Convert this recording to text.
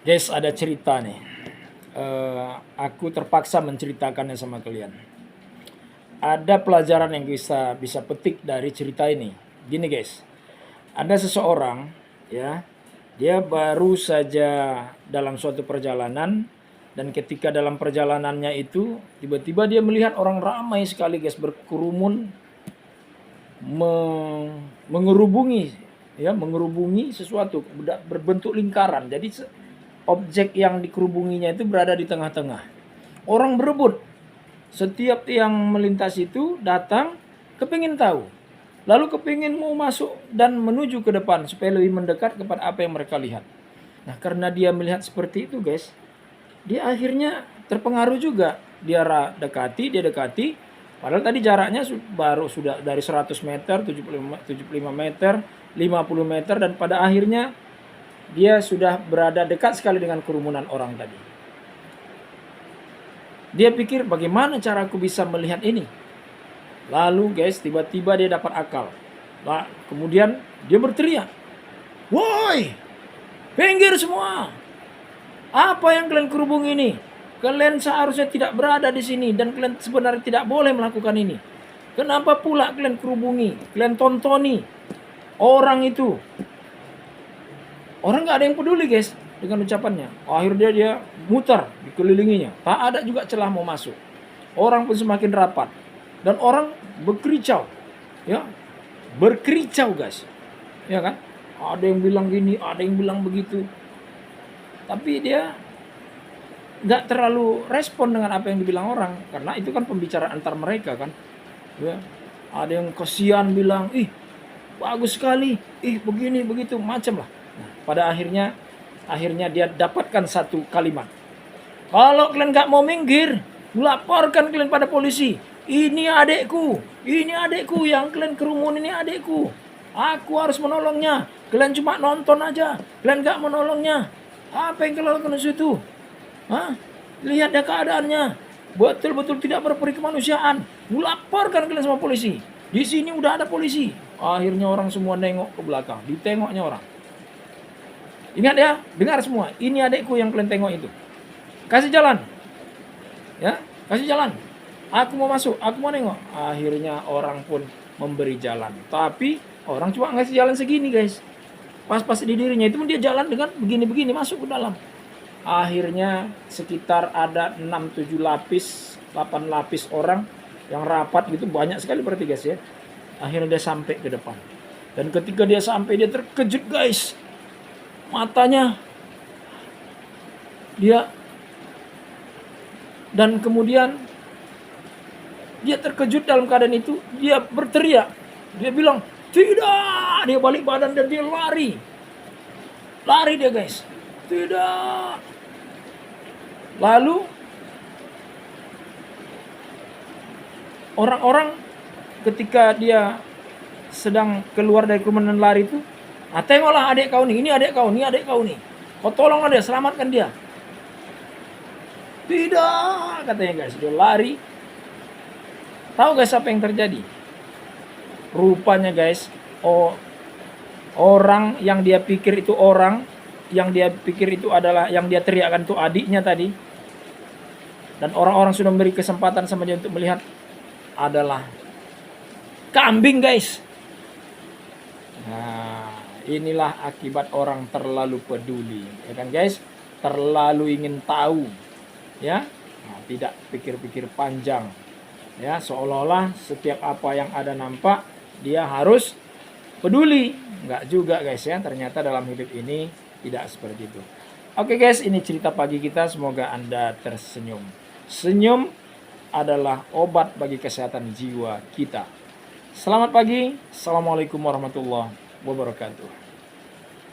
Guys, ada cerita nih. Aku terpaksa menceritakannya sama kalian. Ada pelajaran yang bisa petik dari cerita ini. Gini guys, ada seseorang ya, dia baru saja dalam suatu perjalanan dan ketika dalam perjalanannya itu tiba-tiba dia melihat orang ramai sekali guys berkerumun mengerubungi sesuatu berbentuk lingkaran. Jadi objek yang dikerubunginya itu berada di tengah-tengah. Orang berebut. Setiap yang melintas itu datang kepingin tahu. Lalu kepingin mau masuk dan menuju ke depan supaya lebih mendekat kepada apa yang mereka lihat. Nah, karena dia melihat seperti itu guys, dia akhirnya terpengaruh juga. Dia dekati. Padahal tadi jaraknya baru sudah dari 100 meter, 75 meter, 50 meter. Dan pada akhirnya dia sudah berada dekat sekali dengan kerumunan orang tadi. Dia pikir bagaimana cara aku bisa melihat ini. Lalu guys tiba-tiba dia dapat akal. Nah, kemudian dia berteriak. Woi, pinggir semua. Apa yang kalian kerubung ini? Kalian seharusnya tidak berada di sini dan kalian sebenarnya tidak boleh melakukan ini. Kenapa pula kalian kerubungi? Kalian tontoni orang itu. Orang nggak ada yang peduli guys dengan ucapannya. Akhirnya dia muter dikelilinginya. Tak ada juga celah mau masuk. Orang pun semakin rapat dan orang berkericau, ya, berkericau guys, ya kan? Ada yang bilang gini, ada yang bilang begitu. Tapi dia nggak terlalu respon dengan apa yang dibilang orang karena itu kan pembicaraan antar mereka kan. Ya, ada yang kasihan bilang, ih bagus sekali, ih begini begitu macam lah. Nah, pada akhirnya dia dapatkan satu kalimat. Kalau kalian nggak mau minggir, laporkan kalian pada polisi. Ini adekku yang kalian kerumun, ini adekku. Aku harus menolongnya. Kalian cuma nonton aja, kalian nggak menolongnya. Apa yang kalian lakukan di situ? Hah? Lihat ya keadaannya. Betul-betul tidak berperi kemanusiaan. Laporkan kalian sama polisi. Di sini udah ada polisi. Akhirnya orang semua nengok ke belakang. Ditengoknya orang. Ingat ya, dengar semua. Ini adekku yang kalian tengok itu. Kasih jalan. Ya, kasih jalan. Aku mau masuk, aku mau nengok. Akhirnya orang pun memberi jalan. Tapi orang cuma ngasih jalan segini guys. Pas-pas di dirinya itu dia jalan dengan begini-begini masuk ke dalam. Akhirnya sekitar ada 6-7 lapis, 8 lapis orang yang rapat gitu, banyak sekali berarti guys ya. Akhirnya dia sampai ke depan. Dan ketika dia sampai dia terkejut guys. Matanya dia dan kemudian dia terkejut dalam keadaan itu, dia berteriak. Dia bilang, "Tidak!" Dia balik badan dan dia lari. Lari dia guys. Tidak. Lalu orang-orang ketika dia sedang keluar dari kerumunan lari itu, "Ah, tengoklah adik kau nih, ini adik kau nih. Kau tolonglah dia, selamatkan dia." Tidak, katanya guys, dia lari. Tahu guys apa yang terjadi? Rupanya guys, orang yang dia pikir itu adalah yang dia teriakkan itu adiknya tadi. Dan orang-orang sudah memberi kesempatan sama dia untuk melihat adalah kambing guys. Nah, inilah akibat orang terlalu peduli, ya kan guys? Terlalu ingin tahu, ya, nah, tidak pikir-pikir panjang, ya, seolah-olah setiap apa yang ada nampak dia harus peduli. Enggak juga guys ya, ternyata dalam hidup ini tidak seperti itu. Oke guys, ini cerita pagi kita, semoga Anda tersenyum. Senyum adalah obat bagi kesehatan jiwa kita. Selamat pagi, assalamualaikum warahmatullahi wabarakatuh.